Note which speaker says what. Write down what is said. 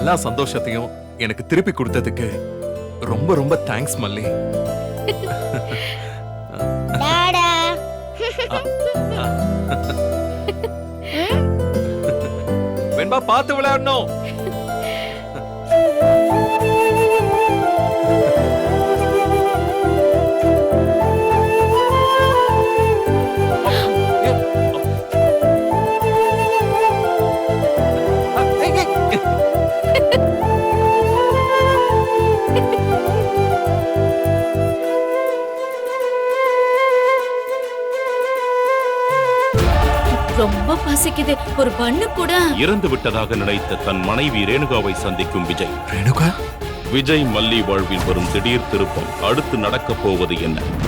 Speaker 1: எல்லா சந்தோஷத்தையும் எனக்கு திருப்பி கொடுத்ததுக்கு ரொம்ப ரொம்ப தேங்க்ஸ் மல்லி.
Speaker 2: டாடா.
Speaker 1: வெண்பா பார்த்து விளையாடணும்.
Speaker 3: ரொம்ப பசிக்குது, ஒரு பண்ணு கூட.
Speaker 4: இறந்து விட்டதாக நினைத்த தன் மனைவி ரேணுகாவை சந்திக்கும் விஜய்.
Speaker 1: ரேணுகா,
Speaker 4: விஜய் மல்லி வாழ்வில் வரும் திடீர் திருப்பம் அடுத்து நடக்கப் போவது என்ன?